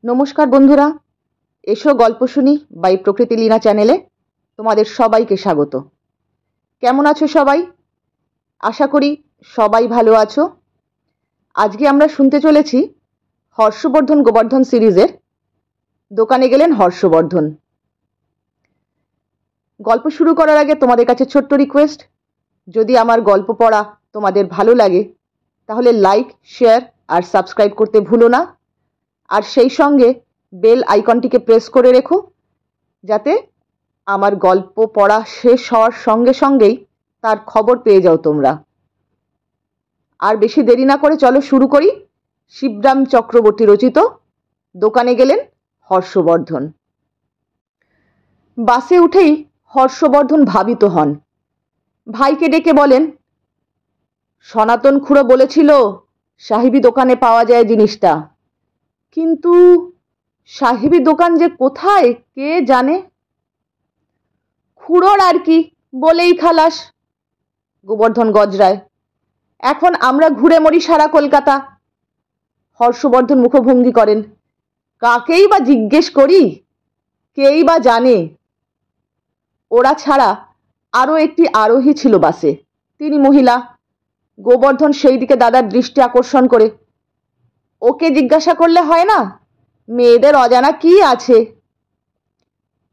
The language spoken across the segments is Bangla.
নমস্কার বন্ধুরা, এসো গল্প শুনি বাই প্রকৃতি লীনা চ্যানেলে তোমাদের সবাইকে স্বাগত। কেমন আছো সবাই? আশা করি সবাই ভালো আছো। আজকে আমরা শুনতে চলেছি হর্ষবর্ধন গোবর্ধন সিরিজের দোকানে গেলেন হর্ষবর্ধন। গল্প শুরু করার আগে তোমাদের কাছে ছোট্ট রিকোয়েস্ট, যদি আমার গল্প পড়া তোমাদের ভালো লাগে তাহলে লাইক, শেয়ার আর সাবস্ক্রাইব করতে ভুলো না। আর সেই সঙ্গে বেল আইকনটিকে প্রেস করে রেখো, যাতে আমার গল্প পড়া শেষ হওয়ার সঙ্গে সঙ্গেই তার খবর পেয়ে যাও তোমরা। আর বেশি দেরি না করে চলো শুরু করি শিবরাম চক্রবর্তী রচিত দোকানে গেলেন হর্ষবর্ধন। বাসে উঠেই হর্ষবর্ধন ভাবিত হন। ভাইকে ডেকে বলেন, সনাতন খুড়ো বলেছিল সাহেবী দোকানে পাওয়া যায় জিনিসটা, কিন্তু সাহেবী দোকান যে কোথায় কে জানে। খুড়োর আর কি, বলেই খালাস। গোবর্ধন গজরায়, এখন আমরা ঘুরে মরি সারা কলকাতা। হর্ষবর্ধন মুখভঙ্গি করেন, কাকেই বা জিজ্ঞেস করি, কেই বা জানে। ওরা ছাড়া আরও একটি আরোহী ছিল বাসে, তিনি মহিলা। গোবর্ধন সেই দিকে দাদার দৃষ্টি আকর্ষণ করে, ওকে জিজ্ঞাসা করলে হয় না, মেয়েদের অজানা কি আছে।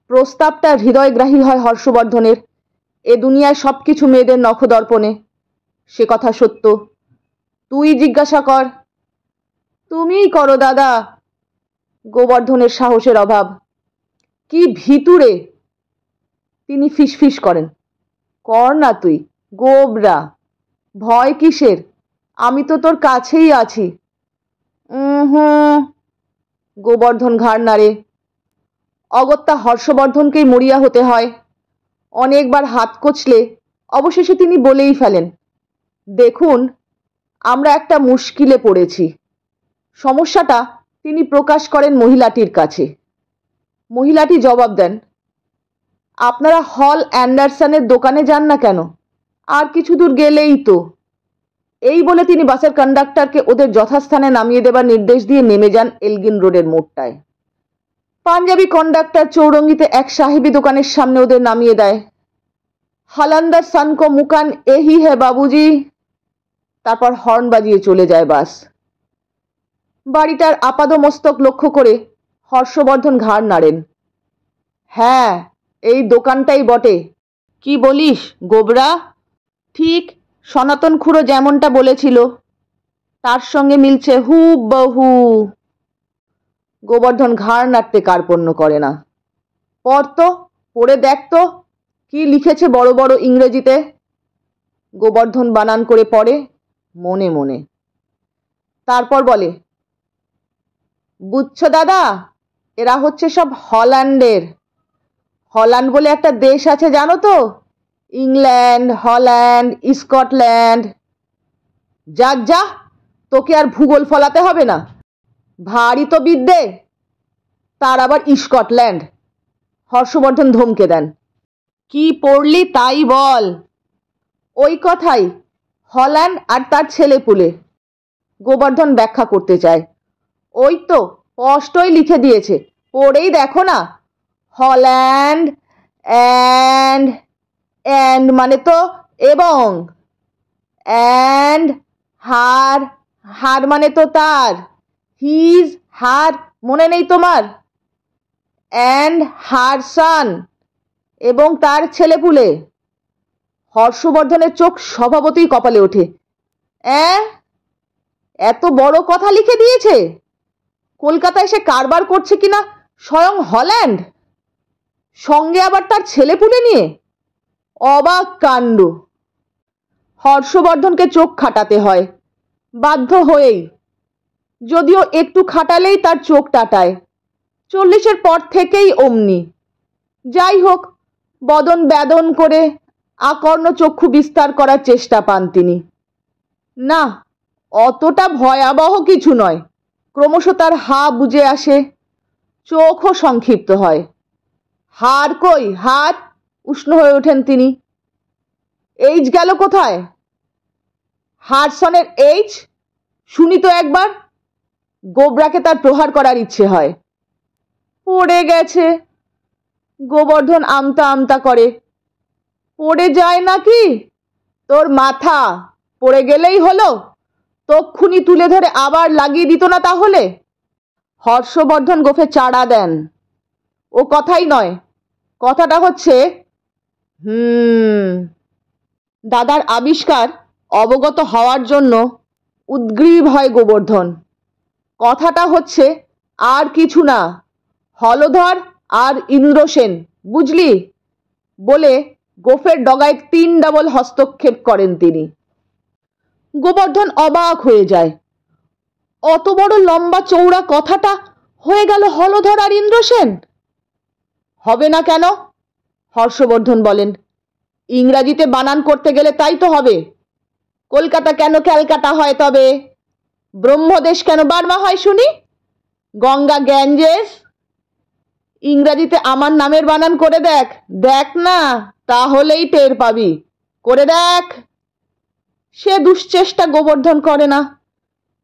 প্রস্তাবটা হৃদয়গ্রাহী হয় হর্ষবর্ধনের। এ দুনিয়ায় সবকিছু মেয়েদের নখদর্পণে, সে কথা সত্য। তুই জিজ্ঞাসা কর। তুমিই করো দাদা। গোবর্ধনের সাহসের অভাব। কি ভিতুরে। তিনি ফিসফিস করেন, কর না তুই, গোবরা। ভয় কিসের, আমি তো তোর কাছেই আছি। হুম। গোবর্ধন ঘাড় নাড়ে। অগত্যা হর্ষবর্ধনকেই মরিয়া হতে হয়। অনেকবার হাত কচলে অবশেষে তিনি বলেই ফেলেন, দেখুন, আমরা একটা মুশকিলে পড়েছি। সমস্যাটা তিনি প্রকাশ করেন মহিলাটির কাছে। মহিলাটি জবাব দেন, আপনারা হল অ্যান্ডারসনের দোকানে যান না কেন? আর কিছু দূর গেলেই তো। এই বলে তিনি বাসের কন্ডাক্টরকে ওদের যথাস্থানে নামিয়ে দেবার নির্দেশ দিয়ে নেমে যান এলগিন রোডের মোড়টায়। পাঞ্জাবি কন্ডাক্টর চৌরঙ্গিতে এক সাহেবী দোকানের সামনে ওদের নামিয়ে দেয়। হালান্দার সানকো মুকান এহি হে বাবুজি। তারপর হর্ন বাজিয়ে চলে যায় বাস। বাড়িটার আপাদমস্তক লক্ষ্য করে হর্ষবর্ধন ঘাড় নাড়েন। হ্যাঁ, এই দোকানটাই বটে। কি বলিস গোবরা? ঠিক সনাতন খুড়ো যেমনটা বলেছিল তার সঙ্গে মিলছে হুবহু। গোবর্ধন ঘাড় নাড়তে কার্পণ্য করে না। পড় তো, পড়ে দেখ তো কি লিখেছে বড় বড় ইংরেজিতে। গোবর্ধন বানান করে পড়ে মনে মনে। তারপর বলে, বুঝছো দাদা, এরা হচ্ছে সব হল্যান্ডের। হল্যান্ড বলে একটা দেশ আছে জানো তো? England, Holland, Scotland. যা যা, তোকে আর ভূগোল ফলাতে হবে না, ভারী তো বিদ্যে। তার আবার স্কটল্যান্ড। হর্ষবর্ধন ধমকে দেন, কি পড়লি তাই বল। ওই কথাই, হল্যান্ড আর তার ছেলেপুলে। গোবর্ধন ব্যাখ্যা করতে চায়, ওই তো স্পষ্টই লিখে দিয়েছে, পড়েই দেখো না। হল্যান্ড অ্যান্ড, অ্যান্ড মানে তো এবং, অ্যান্ড হার, হার মানে তো তার, হিজ হার মনে নেই তোমার? অ্যান্ড হার সান, এবং তার ছেলেপুলে। হর্ষবর্ধনের চোখ স্বভাবতই কপালে ওঠে। এত বড় কথা লিখে দিয়েছে? কলকাতায় এসে কারবার করছে কিনা স্বয়ং হল্যান্ড, সঙ্গে আবার তার ছেলেপুলে নিয়ে। অবাক কাণ্ড। হর্ষবর্ধনকে চোখ খাটাতে হয়, বাধ্য হয়েই। যদিও একটু খাটালেই তার চোখ টাটায়। 40-এর পর থেকেই অমনি। যাই হোক, বদন ব্যাদন করে আকর্ণ চক্ষু বিস্তার করার চেষ্টা পান তিনি। না, অতটা ভয়াবহ কিছু নয়। ক্রমশ তার হা বুজে আসে, চোখও সংক্ষিপ্ত হয়। হার কই, হার? উষ্ণ হয়ে ওঠেন তিনি। এইচ গেল কোথায়? হারসনের এইচ শুনি তো একবার। গোবরাকে তার প্রহার করার ইচ্ছে হয়। পড়ে গেছে। গোবর্ধন আমতা আমতা করে। পড়ে যায় নাকি? তোর মাথা পড়ে গেলেই হলো, তক্ষুনি তুলে ধরে আবার লাগিয়ে দিত না তাহলে? হর্ষবর্ধন গোফে চাড়া দেন। ও কথাই নয়, কথাটা হচ্ছে দাদার আবিষ্কার অবগত হওয়ার জন্য উদ্গ্রীব হয় গোবর্ধন। কথাটা হচ্ছে আর কিছু না, হলধর আর ইন্দ্রসেন, বুঝলি? বলে গোফের ডগায় 3 ডাবল হস্তক্ষেপ করেন তিনি। গোবর্ধন অবাক হয়ে যায়। অত বড় লম্বা চৌড়া কথাটা হয়ে গেল হলধর আর ইন্দ্রসেন? হবে না কেন? হর্ষবর্ধন বলেন, ইংরাজিতে বানান করতে গেলে তাই তো হবে। কলকাতা কেন ক্যালকাটা হয় তবে? ব্রহ্মদেশ কেন বার্মা হয় শুনি? গঙ্গা গ্যাঞ্জেস? ইংরাজিতে আমার নামের বানান করে দেখ, দেখ না, তাহলেই টের পাবি। করে দেখ। সে দুশ্চেষ্টা গোবর্ধন করে না।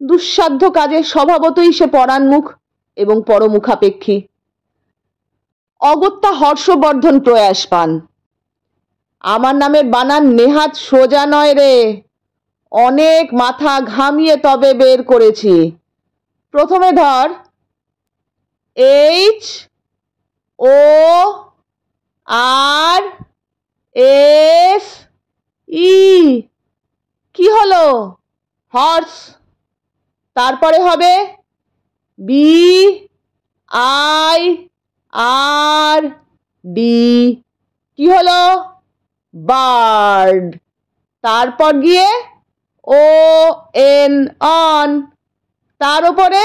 দুঃসাধ্য কাজে স্বভাবতই সে পরাণমুখ এবং পরমুখাপেক্ষী। অগত্যা হর্ষবর্ধন প্রয়াস পান। আমার নামের বানান নেহাত সোজা নয় রে, অনেক মাথা ঘামিয়ে তবে বের করেছি। প্রথমে ধর এইচ ও আর এস ই, কি হলো? হর্স। তারপরে হবে বি আই আর ডি, কি হলো? বার্ড। তারপর গিয়ে ও এন, অন। তার উপরে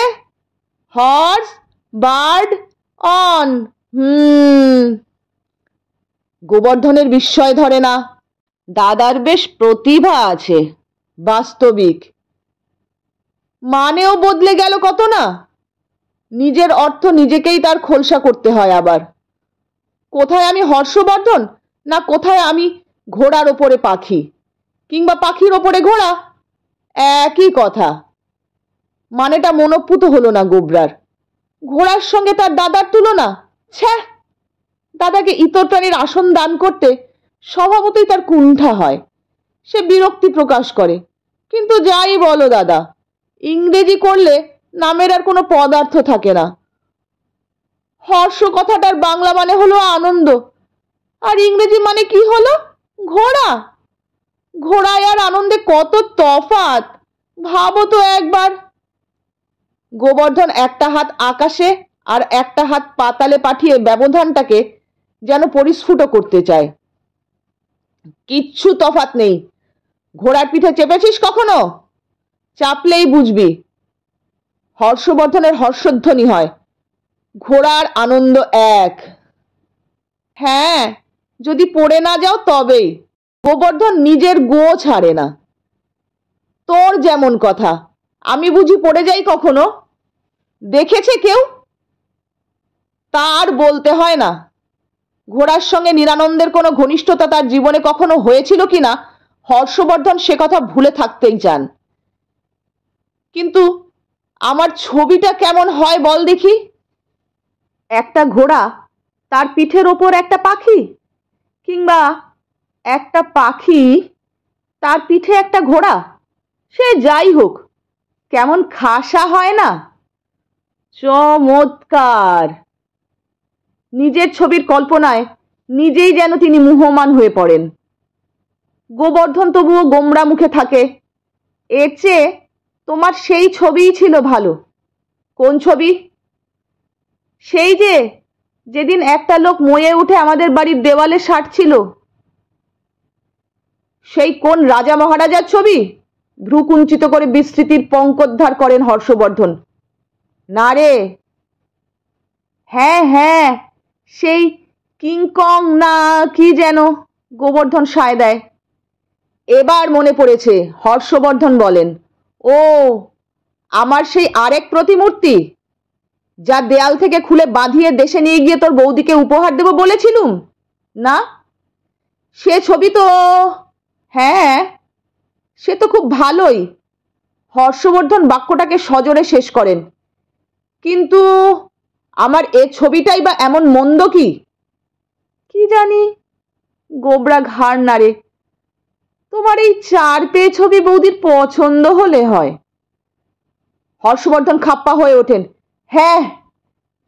হর্স বার্ড অন। গোবর্ধনের বিস্ময় ধরে না। দাদার বেশ প্রতিভা আছে, বাস্তবিক। মানেও বদলে গেল কত না। নিজের অর্থ নিজেকেই তার খোলসা করতে হয় আবার। কোথায় আমি হর্ষবর্ধন, না কোথায় আমি ঘোড়ার ওপরে পাখি, কিংবা পাখির ওপরে ঘোড়া, একই কথা। মানেটা মনোপুত হলো না গোবরার। ঘোড়ার সঙ্গে তার দাদার তুলনা? ছ্যাঃ! দাদাকে ইতরপ্রাণীর আসন দান করতে স্বভাবতই তার কুণ্ঠা হয়। সে বিরক্তি প্রকাশ করে। কিন্তু যাই বলো দাদা, ইংরেজি করলে নামের আর কোনো পদার্থ থাকে না। হর্ষ কথাটার বাংলা মানে হলো আনন্দ, আর ইংরেজি মানে কি হলো? ঘোড়া। ঘোড়ায় আর আনন্দে কত তফাৎ, ভাবো তো একবার। গোবর্ধন একটা হাত আকাশে আর একটা হাত পাতালে পাঠিয়ে ব্যবধানটাকে যেন পরিস্ফুট করতে চায়। কিচ্ছু তফাৎ নেই। ঘোড়ার পিঠে চেপেছিস কখনো? চাপলেই বুঝবি। হর্ষবর্ধনের হর্ষধ্বনি হয়, ঘোড়ার আনন্দ এক। হ্যাঁ, যদি পড়ে না যাও তবেই। গোবর্ধন নিজের গো ছাড়ে না। তোর যেমন কথা, আমি বুঝি পড়ে যাই কখনো? দেখেছে কেউ? তার বলতে হয় না। ঘোড়ার সঙ্গে নিরানন্দের কোনো ঘনিষ্ঠতা তার জীবনে কখনো হয়েছিল কিনা হর্ষবর্ধন সে কথা ভুলে থাকতেই চান। কিন্তু আমার ছবিটা কেমন হয় বল দেখি? একটা ঘোড়া, তার পিঠের ওপর একটা পাখি, কিংবা একটা পাখি, তার পিঠে একটা ঘোড়া, সে যাই হোক, কেমন খাসা হয় না? চমৎকার! নিজের ছবির কল্পনায় নিজেই যেন তিনি মুহ্যমান হয়ে পড়েন। গোবর্ধন তবুও গোমরা মুখে থাকে। এর চেয়ে তোমার সেই ছবিই ছিল ভালো। কোন ছবি? সেই যে যেদিন একটা লোক ময়ে উঠে আমাদের বাড়ির দেওয়ালে সাঁটছিল। সেই কোন রাজা মহারাজার ছবি? ভ্রু কুঞ্চিত করে বিস্মৃতির পঙ্কোদ্ধার করেন হর্ষবর্ধন। না রে, হ্যাঁ হ্যাঁ, সেই কিংকং না কি যেন, গোবর্ধন সায় দেয়। এবার মনে পড়েছে। হর্ষবর্ধন বলেন, ও, আমার সেই আরেক প্রতিমূর্তি, যা দেয়াল থেকে খুলে বাঁধিয়ে দেশে নিয়ে গিয়ে তোর বৌদিকে উপহার দেব বলেছিলুম না? সে ছবি তো, হ্যাঁ, সে তো খুব ভালোই। হর্ষবর্ধন বাক্যটাকে সজোরে শেষ করেন। কিন্তু আমার এ ছবিটাই বা এমন মন্দ কি? কি জানি, গোবরা ঘাড় নাড়ে। তোমার এই 4 পেয়ে ছবি বৌদির পছন্দ হলে হয়। হর্ষবর্ধন খাপ্পা হয়ে ওঠেন। হ্যাঁ,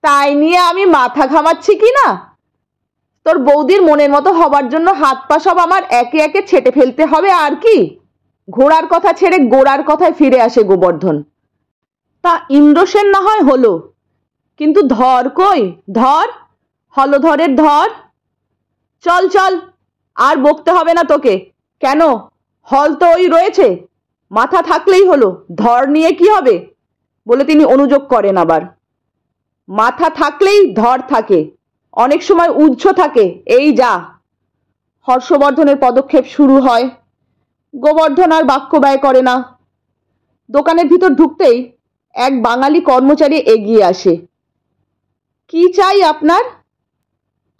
তাই নিয়ে আমি মাথা ঘামাচ্ছি কি না? তোর বৌদির মনের মতো হবার জন্য হাত পা সব আমার একে একে ছেটে ফেলতে হবে আর কি? ঘোড়ার কথা ছেড়ে গোড়ার কথায় ফিরে আসে গোবর্ধন। তা ইন্দ্রসেন না হয় হলো, কিন্তু ধর কই? ধর, হলধরের ধর। চল চল, আর বকতে হবে না তোকে। কেন, হল তো ওই রয়েছে, মাথা থাকলেই হলো, ধর নিয়ে কি হবে? বলে তিনি অনুযোগ করেন আবার। মাথা থাকলেই ধর থাকে, অনেক সময় উজ্জ থাকে, এই যা। হর্ষবর্ধনের পদক্ষেপ শুরু হয়। গোবর্ধন আর বাক্য ব্যয় করে না। দোকানের ভিতর ঢুকতেই এক বাঙালি কর্মচারী এগিয়ে আসে। কি চাই আপনার?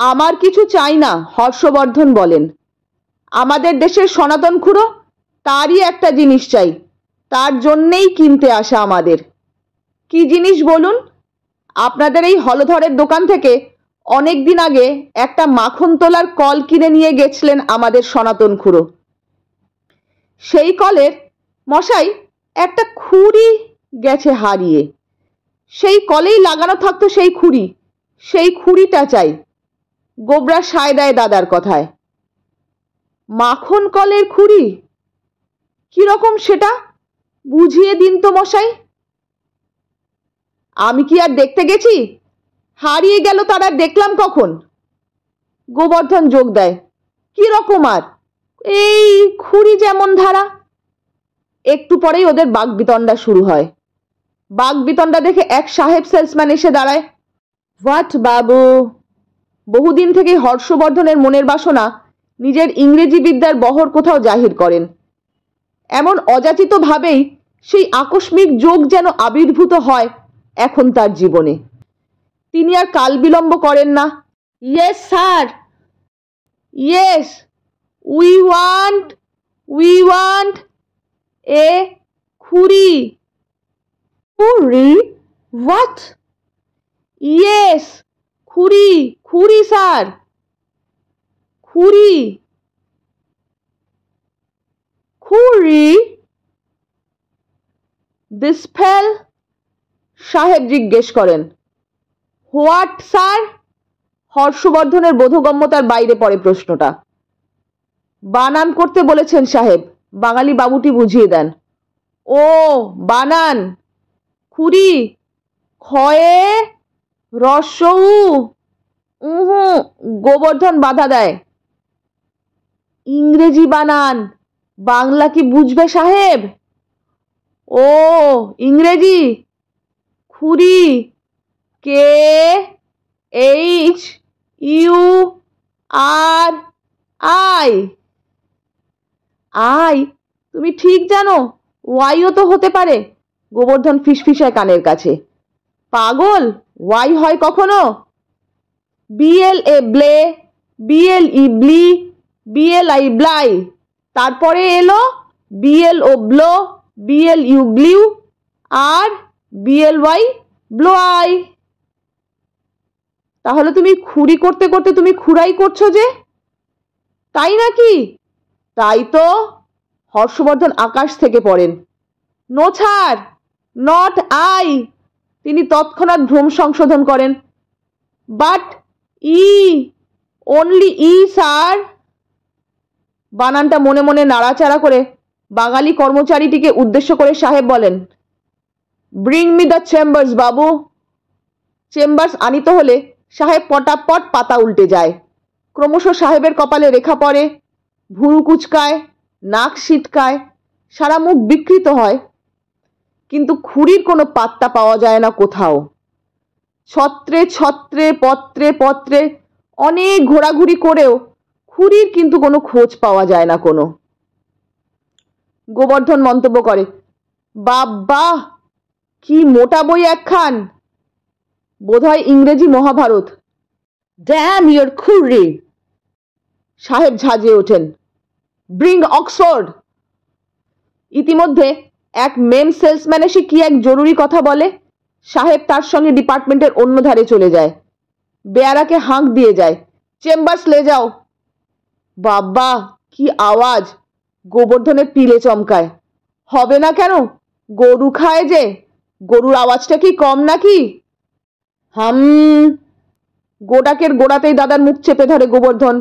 আমার কিছু চাই না, হর্ষবর্ধন বলেন। আমাদের দেশের সনাতন খুড়ো, তারই একটা জিনিস চাই, তার জন্যেই কিনতে আসা আমাদের। কি জিনিস বলুন? আপনাদের এই হলধরের দোকান থেকে অনেক দিন আগে একটা মাখন তোলার কল কিনে নিয়ে গেছিলেন আমাদের সনাতন খুড়ো। সেই কলের মশাই একটা খুঁড়ি গেছে হারিয়ে। সেই কলেই লাগানো থাকতো সেই খুঁড়ি, সেই খুঁড়িটা চাই। গোবরা সায় দেয় দাদার কথায়। মাখন কলের খুঁড়ি? কিরকম সেটা? বুঝিয়ে দিন তো মশাই। আমি কি আর দেখতে গেছি? হারিয়ে গেল তার আর দেখলাম কখন? গোবর্ধন যোগ দেয়। কি রকম আর? এই খুঁড়ি যেমন ধারা। একটু পরেই ওদের বাগবিতণ্ডা শুরু হয়। বাগবিতণ্ডা দেখে এক সাহেব সেলসম্যান এসে দাঁড়ায়। হোয়াট বাবু? বহুদিন থেকে হর্ষবর্ধনের মনের বাসনা নিজের ইংরেজি বিদ্যার বহর কোথাও জাহির করেন। এমন অযাচিত ভাবেই সেই আকস্মিক যোগ যেন আবির্ভূত হয় এখন তার জীবনে। তিনি আর কাল বিলম্ব করেন না। Yes sir, yes, we want a খুঁড়ি। খুঁড়ি? হোয়াট? ইয়েস, খুঁড়ি, খুঁড়ি স্যার, খুঁড়ি। খুঁড়ি? This fail? সাহেব জিজ্ঞেস করেন। What sir? হর্ষবর্ধনের বোধগম্যতার বাইরে পড়ে প্রশ্নটা। বানান করতে বলেছেন সাহেব, বাঙালি বাবুটি বুঝিয়ে দেন। ও বানান, খুঁড়ি, খয়ে রস্যউ। উহু, গোবর্ধন বাধা দেয়। ইংরেজি বানান, বাংলা কি বুঝবে সাহেব? ও ইংরেজি। খুঁড়ি, K H U R I. I? তুমি ঠিক জানো, ওয়াইও তো হতে পারে। গোবর্ধন ফিসফিসায় কানের কাছে। পাগল, ওয়াই হয় কখনো? B L A blay, B L E blee, B L I bly, তারপরে এলো B L O blow, B L U blew, আর বিএল ওয়াই ব্লো আই। তাহলে তুমি খুঁড়ি করতে করতে তুমি খুঁড়াই করছো যে? তাই নাকি? তাই তো। হর্ষবর্ধন আকাশ থেকে পড়েন। No sir, not I. তিনি তৎক্ষণাৎ ভ্রম সংশোধন করেন। But E, only E sir. বানানটা মনে মনে নাড়াচাড়া করে বাঙালি কর্মচারীটিকে উদ্দেশ্য করে সাহেব বলেন, bring me the chambers Babu. Chambers আনিত হলে সাহেব পটাপট পাতা উল্টে যায়। ক্রমশ সাহেবের কপালে রেখা পড়ে, ভুরু কুচকায়, নাক সিটকায়, সারা মুখ বিকৃত হয়। কিন্তু খুঁড়ির কোনো পাত্তা পাওয়া যায় না কোথাও। ছত্রে ছত্রে, পত্রে পত্রে অনেক ঘোরাঘুরি করেও খুঁড়ির কিন্তু কোনো খোঁজ পাওয়া যায় না কোনো। গোবর্ধন মন্তব্য করে, বাবা কি মোটা বই একখান, বোধহয় ইংরেজি মহাভারত। Dam your খুঁড়ি। সাহেব ঝাঁঝিয়ে ওঠেন, ব্রিং অক্সফোর্ড। ইতিমধ্যে এক মেম সেলসম্যান এসে কি এক জরুরি কথা বলে। সাহেব তার সঙ্গে ডিপার্টমেন্টের অন্য ধারে চলে যায়। বেয়ারাকে হাঁক দিয়ে যায়, চেম্বার্স লে যাও। বাবা কি আওয়াজ! গোবর্ধনের পিলে চমকায়। হবে না কেন, গরু খায় যে, গরুর আওয়াজটা কি কম নাকি? হাম। গোটাকের গোড়াতেই দাদার মুখ চেপে ধরে গোবর্ধন।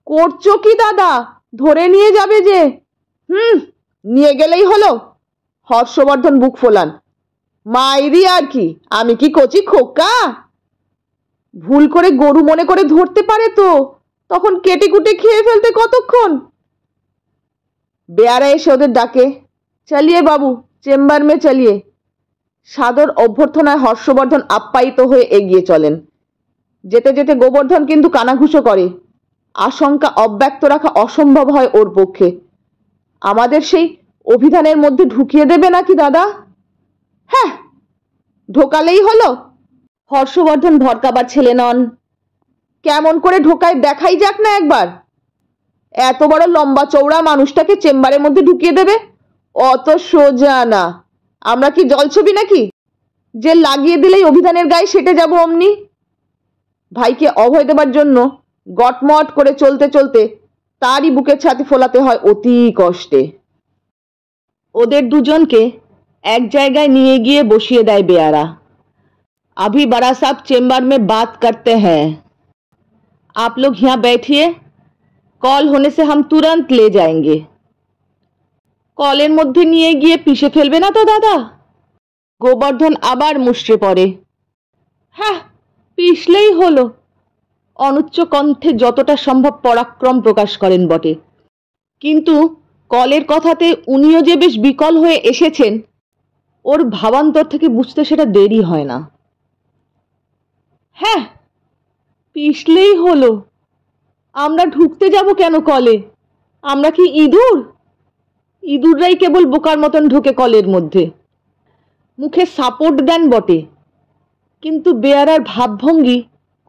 করছো কি দাদা? ধরে নিয়ে যাবে যে। নিয়ে গেলেই হলো। হর্ষবর্ধন বুক ফোলান। মাইরি আর কি, আমি কি কচি খোকা? ভুল করে গরু মনে করে ধরতে পারে তো, তখন কেটে কুটে খেয়ে ফেলতে কতক্ষণ। বেয়ারা এসে ওদের ডাকে, চালিয়ে বাবু, চেম্বার মে চালিয়ে। সাদর অভ্যর্থনায় হর্ষবর্ধন আপ্যায়িত হয়ে এগিয়ে চলেন। যেতে যেতে গোবর্ধন কিন্তু কানাঘুষো করে। আশঙ্কা অব্যক্ত রাখা অসম্ভব হয় ওর পক্ষে। আমাদের সেই অভিধানের মধ্যে ঢুকিয়ে দেবে নাকি দাদা? হ্যাঁ, ঢোকালেই হলো। হর্ষবর্ধন ভরকাবার ছেলে নন। কেমন করে ঢোকায় দেখাই যাক না একবার। এত বড় লম্বা চৌড়া মানুষটাকে চেম্বারের মধ্যে ঢুকিয়ে দেবে? অত সোজা না। আমরা কি জলছবি নাকি যে লাগিয়ে দিলেই অভিধানের গায়ে সেটে যাব অমনি? ভাইকে অভয় দেবার জন্য গটমট করে চলতে চলতে তারই বুকের ছাতি ফোলাতে হয় অতি কষ্টে। ওদের দুজনকে এক জায়গায় নিয়ে গিয়ে বসিয়ে দেয় বেয়ারা। अभी बड़ा साहब चेम्बर में बात करते हैं, आप लोग यहाँ बैठिए, कॉल होने से हम तुरंत ले जाएंगे। কলের মধ্যে নিয়ে গিয়ে পিষে ফেলবে না তো দাদা? গোবর্ধন আবার মুষড়ে পড়ে। হ্যাঁ, পিষলেই হলো। অনুচ্চ কণ্ঠে যতটা সম্ভব পরাক্রম প্রকাশ করেন বটে, কিন্তু কলের কথাতে উনিও যে বেশ বিকল হয়ে এসেছেন ওর ভাবান্তর থেকে বুঝতে সেটা দেরি হয় না। হ্যাঁ, পিষলেই হলো। আমরা ঢুকতে যাব কেন কলে? আমরা কি ইঁদুর? ইঁদুররাই কেবল বোকার মতন ঢোকে কলের মধ্যে। মুখে সাপোর্ট দেন বটে, কিন্তু বেয়ারার ভাবভঙ্গি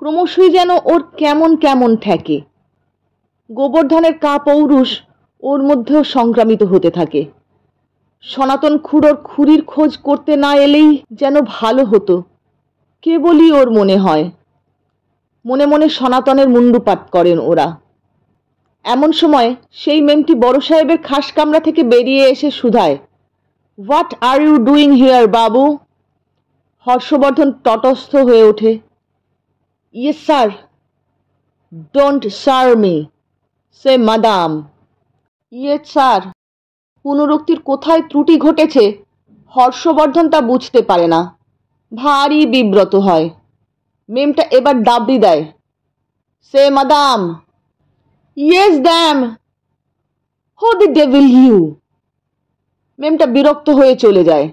ক্রমশই যেন ওর কেমন কেমন ঠেকে। গোবর্ধনের কাপৌরুষ ওর মধ্যেও সংক্রামিত হতে থাকে। সনাতন খুড়োর খুড়ির খোঁজ করতে না এলেই যেন ভালো হতো, কেবলই ওর মনে হয়। মনে মনে সনাতনের মুন্ডুপাত করেন ওরা। এমন সময় সেই মেমটি বড় সাহেবের খাস কামরা থেকে বেরিয়ে এসে শুধায়, what are you doing here বাবু? হর্ষবর্ধন তটস্থ হয়ে ওঠে। Yes sir. Don't sir me, say madam. Yes sir. পুনরুক্তির কোথায় ত্রুটি ঘটেছে হর্ষবর্ধন তা বুঝতে পারে না, ভারী বিব্রত হয়। মেমটা এবার দাবড়ি দেয়, সে মাদাম। Yes them. হো দি ডেভিল ইউ। মেমটা বিরক্ত হয়ে চলে যায়।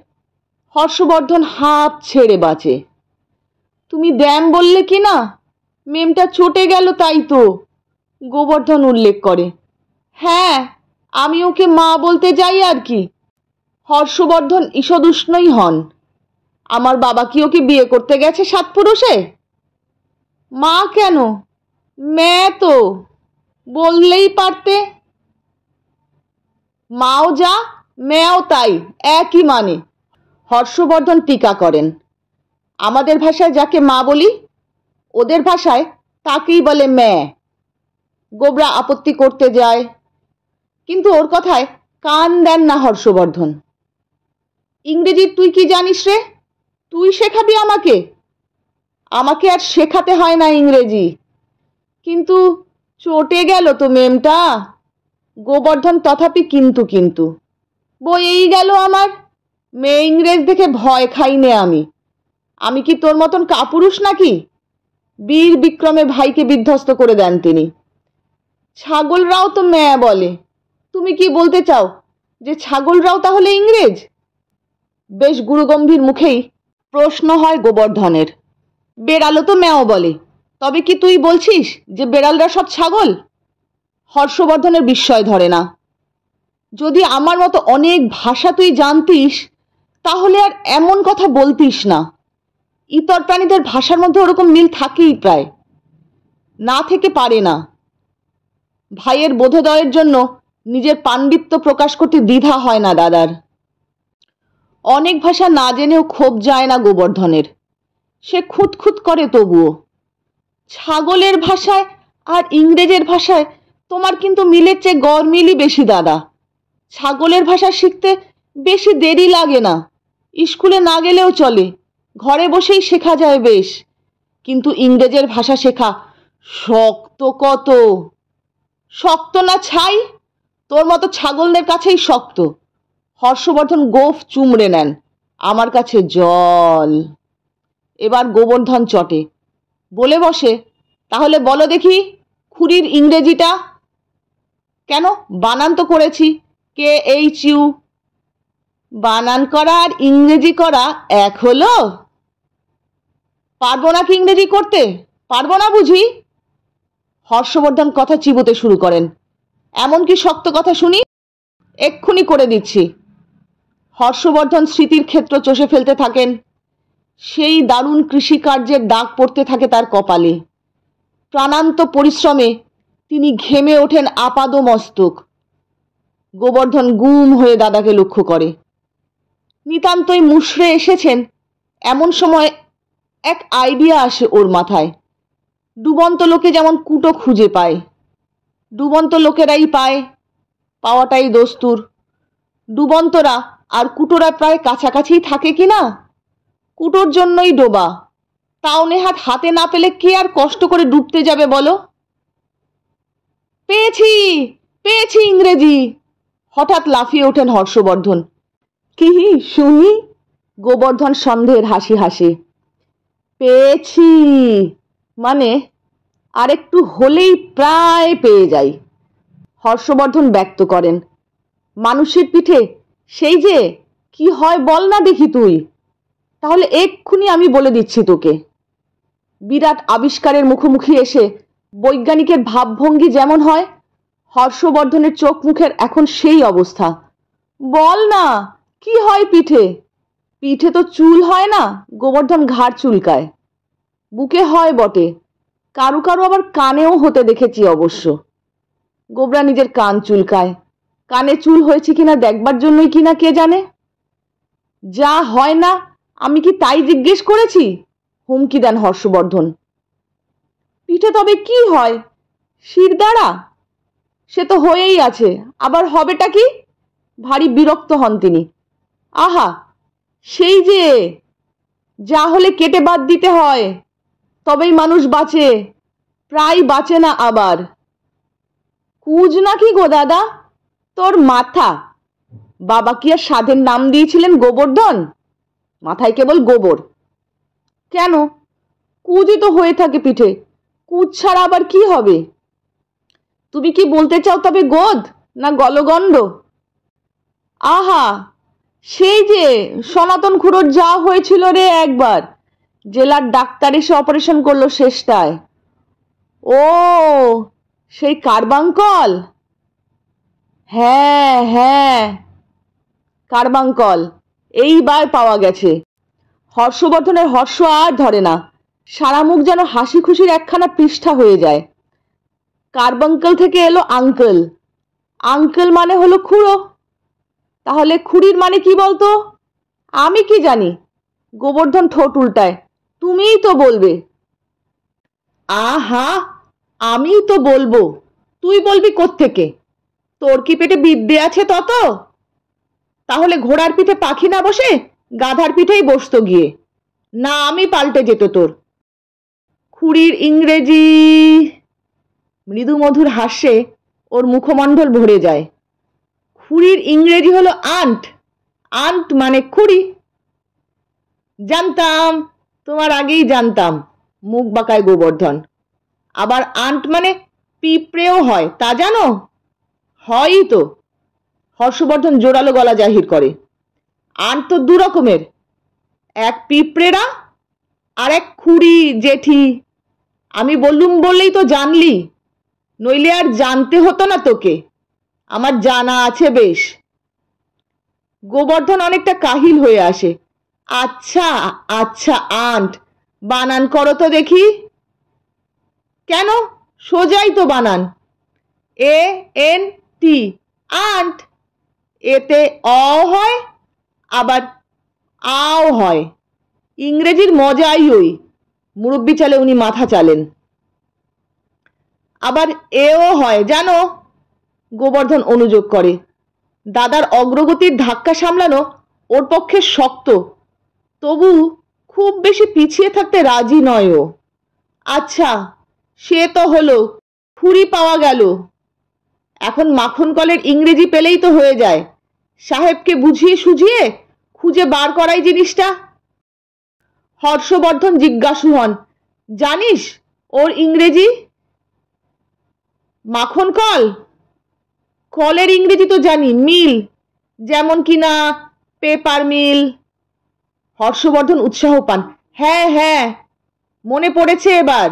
হর্ষবর্ধন হাত ছেড়ে বাঁচে। তুমি দ্যাম বললে কি না? মেমটা চটে গেল তাই তো, গোবর্ধন উল্লেখ করে। হ্যাঁ, আমি ওকে মা বলতে যাই আর কি। হর্ষবর্ধন ঈষদুষ্ণই হন। আমার বাবা কি ওকে বিয়ে করতে গেছে সাতপুরুষে? মা কেন, মেয়ে তো বললেই পারতে। মাও যা মেয়েও তাই, একই মানে। হর্ষবর্ধন টিকা করেন, আমাদের ভাষায় যাকে মা বলি ওদের ভাষায় তাকেই বলে মেয়ে। গোবরা আপত্তি করতে যায়, কিন্তু ওর কথায় কান দেন না হর্ষবর্ধন। ইংরেজি তুই কি জানিস রে? তুই শেখাবি আমাকে? আমাকে আর শেখাতে হয় না ইংরেজি, কিন্তু চটে গেল তো মেমটা। গোবর্ধন তথাপি কিন্তু কিন্তু বইয়েই গেল আমার। মেয়ে ইংরেজ দেখে ভয় খাইনে আমি। আমি কি তোর মতন কাপুরুষ নাকি? বীর বিক্রমে ভাইকে বিধ্বস্ত করে দেন তিনি। ছাগলরাও তো মেয়ে বলে। তুমি কি বলতে চাও যে ছাগলরাও তাহলে ইংরেজ? বেশ গুরুগম্ভীর মুখেই প্রশ্ন হয় গোবর্ধনের। বেড়ালও তো মেয়েও বলে, তবে কি তুই বলছিস যে বেড়ালরা সব ছাগল? হর্ষবর্ধনের বিস্ময় ধরে না। যদি আমার মতো অনেক ভাষা তুই জানতিস তাহলে আর এমন কথা বলতিস না। ইতর প্রাণীদের ভাষার মধ্যে ওরকম মিল থাকেই প্রায়, না থেকে পারে না। ভাইয়ের বোধোদয়ের জন্য নিজের পাণ্ডিত্য প্রকাশ করতে দ্বিধা হয় না দাদার। অনেক ভাষা না জেনেও ক্ষোভ যায় না গোবর্ধনের। সে খুঁতখুত করে তবুও। ছাগলের ভাষায় আর ইংরেজের ভাষায় তোমার কিন্তু মিলের চেয়ে গরমিলই বেশি দাদা। ছাগলের ভাষা শিখতে বেশি দেরি লাগে না, স্কুলে না গেলেও চলে, ঘরে বসেই শেখা যায় বেশ। কিন্তু ইংরেজের ভাষা শেখা শক্ত কত। শক্ত না ছাই, তোর মতো ছাগলদের কাছেই শক্ত। হর্ষবর্ধন গোঁফ চুমড়ে নেন। আমার কাছে জল। এবার গোবর্ধন চটে, বলে বসে, তাহলে বলো দেখি খুড়ির ইংরেজিটা। কেন, বানান তো করেছি, KHU। বানান করা আর ইংরেজি করা এক হলো? পারবো না কি ইংরেজি করতে? পারবো না বুঝি? হর্ষবর্ধন কথা চিবোতে শুরু করেন। এমন কি শক্ত কথা শুনি? এক্ষুনি করে দিচ্ছি। হর্ষবর্ধন স্মৃতির ক্ষেত্র চষে ফেলতে থাকেন। সেই দারুণ কৃষিকার্যের দাগ পড়তে থাকে তার কপালে। প্রাণান্ত পরিশ্রমে তিনি ঘেমে ওঠেন আপাদমস্তক। গোবর্ধন গুম হয়ে দাদাকে লক্ষ্য করে। নিতান্তই মুষড়ে এসেছেন এমন সময় এক আইডিয়া আসে ওর মাথায়। ডুবন্ত লোকে যেমন কুটো খুঁজে পায়, ডুবন্ত লোকেরাই পায়, পাওয়াটাই দস্তুর। ডুবন্তরা আর কুটোরা প্রায় কাছাকাছি থাকে কিনা? কুটোর জন্যই ডোবা, তাও নেহাত হাতে না পেলে কে আর কষ্ট করে ডুবতে যাবে বলো? পেয়েছি, পেয়েছি ইংরেজি। হঠাৎ লাফিয়ে ওঠেন হর্ষবর্ধন। কি শুনি? গোবর্ধন সন্দেহের হাসি হাসে। পেয়েছি মানে আরেকটু হলেই প্রায় পেয়ে যাই। হর্ষবর্ধন ব্যক্ত করেন। মানুষের পিঠে সেই যে কি হয় বল না দেখি তুই। তাহলে এক্ষুনি আমি বলে দিচ্ছি তোকে। বিরাট আবিষ্কারের মুখোমুখি এসে বৈজ্ঞানিকের ভাবভঙ্গি যেমন হয়, হর্ষবর্ধনের চোখ মুখের এখন সেই অবস্থা। বল না, কি হয় পিঠে? পিঠে তো চুল হয় না। গোবর্ধন ঘাড় চুলকায়। বুকে হয় বটে, কারু কারু আবার কানেও হতে দেখেছি অবশ্য। গোবরা নিজের কান চুলকায়। কানে চুল হয়েছে কিনা দেখবার জন্যই কিনা কে জানে। যা হয় না আমি কি তাই জিজ্ঞেস করেছি? হুমকি দেন হর্ষবর্ধন। পিঠে তবে কি হয়? শিরদাঁড়া? সে তো হয়েই আছে, আবার হবেটা কি? ভারী বিরক্ত হন তিনি। আহা, সেই যে যা হলে কেটে বাদ দিতে হয়, তবেই মানুষ বাঁচে, প্রায় বাঁচে না আবার। কুজ নাকি গো দাদা? তোর মাথা। বাবা কি আর সাধের নাম দিয়েছিলেন গোবর্ধন? মাথায় কেবল গোবর। কেন, কুজই তো হয়ে থাকে পিঠে, কুজ ছাড়া আবার কি হবে? তুমি কি বলতে চাও তবে গোদ না গলগণ্ড? আহা, সেই যে সনাতন খুড়োর যা হয়েছিল রে একবার, জেলার ডাক্তার এসে অপারেশন করলো শেষটায়। ও, সেই কার্বাঙ্কল? হ্যাঁ হ্যাঁ, কার্বাঙ্কল এইবার পাওয়া গেছে। হর্ষবর্ধনের হর্ষ আর ধরে না, সারা মুখ যেন হাসি খুশির একখানা পৃষ্ঠা হয়ে যায়। কার্বাঙ্কল থেকে এলো আঙ্কেল, আঙ্কেল মানে হলো খুড়ো। তাহলে খুড়ির মানে কি বলতো? আমি কি জানি। গোবর্ধন ঠোঁট উল্টায়। তুমিই তো বলবে। আহা, আমিই তো বলবো, তুই বলবি কোত্থেকে? তোর কি পেটে বিদ্যে আছে তত? তাহলে ঘোড়ার পিঠে পাখি না বসে গাধার পিঠেই বসতো গিয়ে, না আমি পাল্টে যেত তোর। খুড়ির ইংরেজি। মৃদু মধুর হাস্যে ওর মুখমণ্ডল ভরে যায়। খুড়ির ইংরেজি হলো আন্ট। আন্ট মানে খুড়ি। জানতাম, তোমার আগেই জানতাম। মুখ বাঁকায় গোবর্ধন। আবার আন্ট মানে পিঁপড়েও হয়, তা জানো? হয়ই তো। হর্ষবর্ধন জোরালো গলা জাহির করে। আন্ট তো দু রকমের, এক পিঁপড়েরা আর এক খুড়ি জেঠি। আমি বললুম বললেই তো জানলি, নইলে আর জানতে হতো না তোকে। আমার জানা আছে বেশ। গোবর্ধন অনেকটা কাহিল হয়ে আসে। আচ্ছা আচ্ছা, আন্ট বানান করো তো দেখি। কেন, সোজাই তো বানান। ANT, ant. এতে অ হয়, আবার আও হয়। ইংরেজির মজাই ওই, মুরব্বি চালে উনি মাথা চালেন। আবার এও হয় জানো, গোবর্ধন অনুযোগ করে। দাদার অগ্রগতির ধাক্কা সামলানো ওর পক্ষে শক্ত, তবু খুব বেশি পিছিয়ে থাকতে রাজি নয় ও। আচ্ছা, সে তো হলো, খুরি পাওয়া গেল। এখন মাখন কলের ইংরেজি পেলেই তো হয়ে যায়। সাহেবকে বুঝিয়ে সুঝিয়ে খুঁজে বার করাই জিনিসটা। হর্ষবর্ধন জিজ্ঞাসু হন, জানিস ওর ইংরেজি? মাখন কল? কলের ইংরেজি তো জানি, মিল, যেমন কিনা পেপার মিল। হর্ষবর্ধন উৎসাহ পান, হ্যাঁ হ্যাঁ, মনে পড়েছে এবার।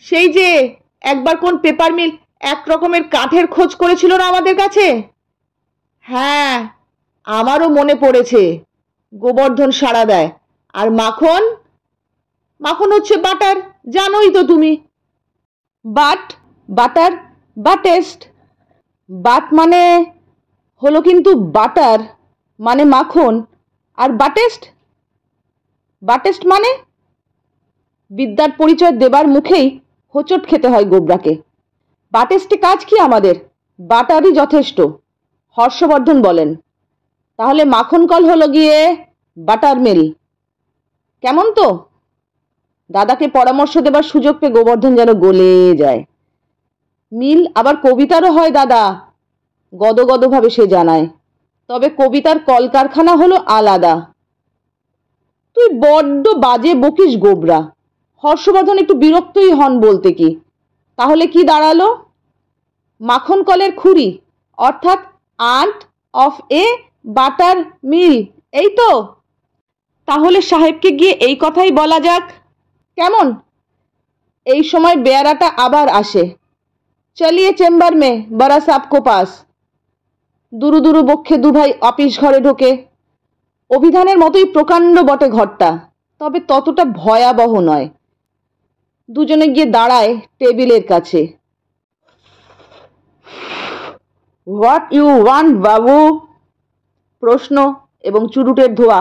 সেই যে একবার কোন পেপার মিল এক রকমের কাঠের খোঁজ করেছিল না আমাদের কাছে? হ্যাঁ, আমারও মনে পড়েছে। গোবর্ধন সাড়া দেয়। আর মাখন? মাখন হচ্ছে বাটার, জানোই তো তুমি। But, butter, বাটেস্ট। বাট মানে হলো কিন্তু বাটার মানে মাখন, আর বাটেস্ট, বাটেস্ট মানে? বিদ্যার পরিচয় দেবার মুখেই হোঁচট খেতে হয় গোবরাকে। বাটেস্টে কাজ কি আমাদের? বাটারই যথেষ্ট। হর্ষবর্ধন বলেন, তাহলে মাখন কল হলো গিয়ে বাটার মিল। কেমন তো? দাদাকে পরামর্শ দেবার সুযোগ পেয়ে গোবর্ধন যেন গলে যায়। মিল আবার কবিতারও হয় দাদা, গদগদভাবে সে জানায়। তবে কবিতার কলকারখানা হলো আলাদা। তুই বড্ড বাজে বকিস গোবরা। হর্ষবর্ধন একটু বিরক্তই হন বলতে কি। তাহলে কি দাঁড়ালো? মাখন কলের খুরি, অর্থাৎ আন্ট অফ এ বাটার মিল, এই তো? তাহলে সাহেবকে গিয়ে এই কথাই বলা যাক। কেমন? এই সময় বেয়ারাটা আবার আসে। চলিয়ে চেম্বার মে, বড়া সাবকো পাস। দুরু দুরু বক্ষে দুভাই অফিস ঘরে ঢোকে। অভিধানের মতোই প্রকাণ্ড বটে ঘরটা, তবে ততটা ভয়াবহ নয়। দুজনে গিয়ে দাঁড়ায় টেবিলের কাছে। হোয়াট ইউ ওয়ান্ট বাবু? প্রশ্ন এবং চুরুটের ধোয়া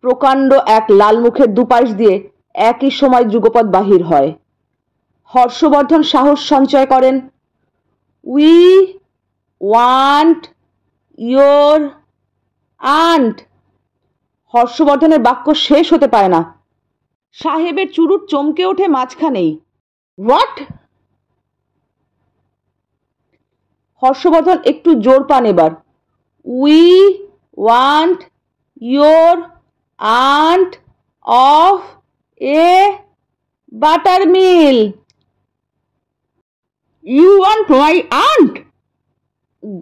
প্রকাণ্ড এক লাল মুখের দুপাশ দিয়ে একই সময় যুগপৎ বাহির হয়। হর্ষবর্ধন সাহস সঞ্চয় করেন, উই ওয়ান্ট ইয়োর আন্ট। হর্ষবর্ধনের বাক্য শেষ হতে পারে না, সাহেবের চুরুট চমকে ওঠে মাঝখানেই। হোয়াট? হর্ষবর্ধন একটু জোর পান এবার। We want your aunt of a butter meal. You want my aunt?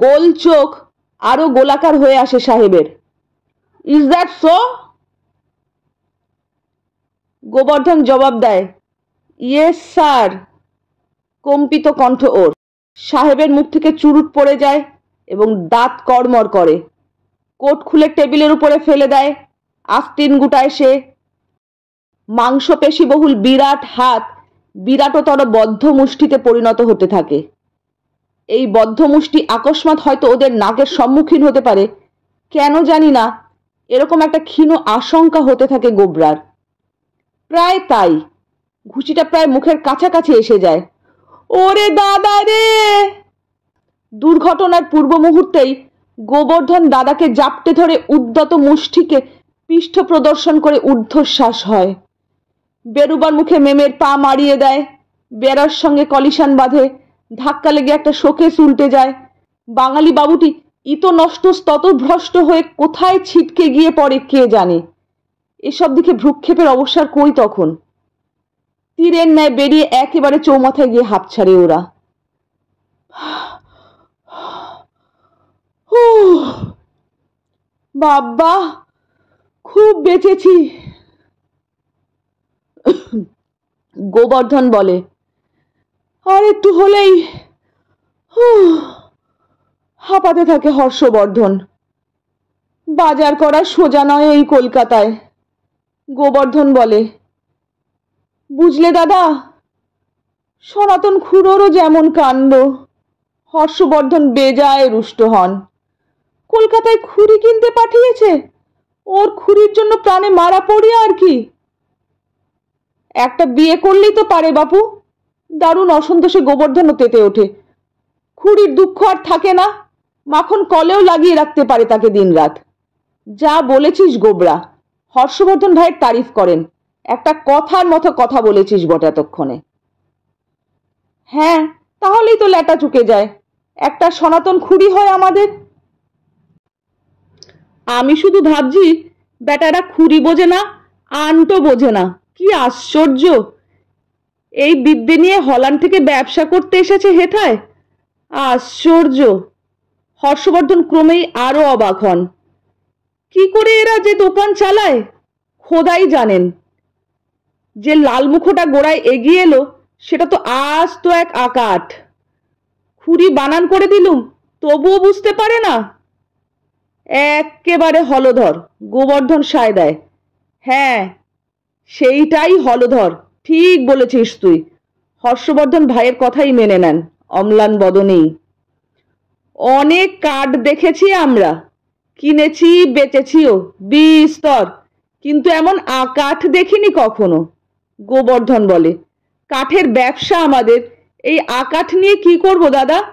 গোল চোখ আরো গোলাকার হয়ে আসে সাহেবের। Is that so? গোবর্ধন জবাব দেয়, ইয়েস স্যার। কম্পিত কণ্ঠ ওর। সাহেবের মুখ থেকে চুরুট পড়ে যায় এবং দাঁত কড়মড় করে। কোট খুলে টেবিলের উপরে ফেলে দেয়। আস্তিন গুটায় সে। মাংসপেশিবহুল বিরাট হাত বিরাটতর বদ্ধ মুষ্টিতে পরিণত হতে থাকে। এই বদ্ধ মুষ্টি আকস্মাৎ হয়তো ওদের নাকের সম্মুখীন হতে পারে, কেন জানি না এরকম একটা ক্ষীণ আশঙ্কা হতে থাকে গোবরার। প্রায় তাই। ঘুষিটা প্রায় মুখের কাছাকাছি এসে যায়। ওরে দাদা রে! দুর্ঘটনার পূর্ব মুহূর্তেই গোবর্ধন দাদাকে জাপটে ধরে উদ্যত মুষ্টিকে পৃষ্ঠ প্রদর্শন করে ঊর্ধ্বশ্বাস হয়। বেরুবার মুখে মেমের পা মারিয়ে দেয়। বেড়ার সঙ্গে কলিশন বাঁধে। ধাক্কা লেগে একটা শোকেস উল্টে যায়। বাঙালি বাবুটি ইতনষ্ট স্ততভ্রষ্ট হয়ে কোথায় ছিটকে গিয়ে পড়ে কে জানে। এসব দিকে ভ্রুক্ষেপের অবসর কই তখন। তীরের ন্যায় বেরিয়ে একেবারে চৌমাথায় গিয়ে হাঁপ ছাড়ে ওরা। বাবা, খুব বেঁচেছি। গোবর্ধন বলে, আর একটু হলেই। হাঁপাতে থাকে হর্ষবর্ধন। বাজার করা সোজা নয় এই কলকাতায়। গোবর্ধন বলে, বুঝলে দাদা, সনাতন খুড়োরও যেমন কাণ্ড। হর্ষবর্ধন বেজায় রুষ্ট হন। কলকাতায় খুরি কিনতে পাঠিয়েছে, ওর খুড়ির জন্য প্রাণে মারা পড়ি আর কি। একটা বিয়ে করলেই তো পারে বাপু। দারুণ অসন্তোষে গোবর্ধনও তেতে ওঠে। খুড়ির দুঃখ আর থাকে না, মাখন কলেও লাগিয়ে রাখতে পারে তাকে দিনরাত। যা বলেছিস গোবরা। হর্ষবর্ধন ভাইয়ের তারিফ করেন। একটা কথার মতো কথা বলেছিস বটে এতক্ষণে। হ্যাঁ, তাহলেই তো ল্যাটা চুকে যায়। একটা সনাতন খুড়ি হয় আমাদের। আমি শুধু ভাবছি বেটারা খুড়ি বোঝে না, আন্টো বোঝে না। কি আশ্চর্য! এই বিদ্যে নিয়ে হল্যান্ড থেকে ব্যবসা করতে এসেছে হেথায়। আশ্চর্য! হর্ষবর্ধন ক্রমেই আরো অবাক হন। কি করে এরা যে দোকান চালায় খোদাই জানেন। যে লাল মুখোটা গোড়ায় এগিয়ে এলো সেটা তো আজ তো এক আকাঠ। খুড়ি বানান করে দিলুম তবুও বুঝতে পারে না। একেবারে হলধর। গোবর্ধন সায় দেয়। হ্যাঁ, সেইটাই হলধর। ঠিক বলেছিস তুই। হর্ষবর্ধন ভাইয়ের কথাই মেনে নেন অম্লান বদনেই। অনেক কাঠ দেখেছি আমরা, কিনেছি বেচেছিও বিস্তর, কিন্তু এমন আকাঠ দেখিনি কখনো। গোবর্ধন বলে, কাঠের ব্যবসা আমাদের। এই আকাঠ নিয়ে কি করব দাদা?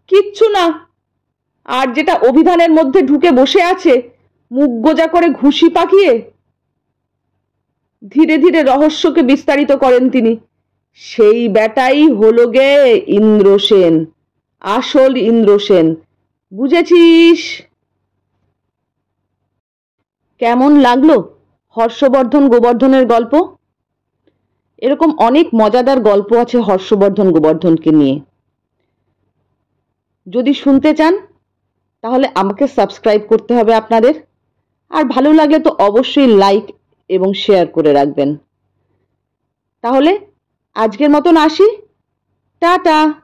কিচ্ছু না। আর যেটা অভিধানের মধ্যে ঢুকে বসে আছে মুখ গোজা করে ঘুষি পাকিয়ে। ধীরে ধীরে রহস্যকে বিস্তারিত করেন তিনি। সেই বেটাই হলো গে ইন্দ্রসেন, আসল ইন্দ্রসেন। বুঝেছিস? কেমন লাগলো হর্ষবর্ধন গোবর্ধনের গল্প? এরকম অনেক মজাদার গল্প আছে হর্ষবর্ধন গোবর্ধনকে নিয়ে। যদি শুনতে চান তাহলে আমাকে সাবস্ক্রাইব করতে হবে আপনাদের। আর ভালো লাগলে তো অবশ্যই লাইক এবং শেয়ার করে রাখবেন। তাহলে আজকের মতন আসি। টাটা।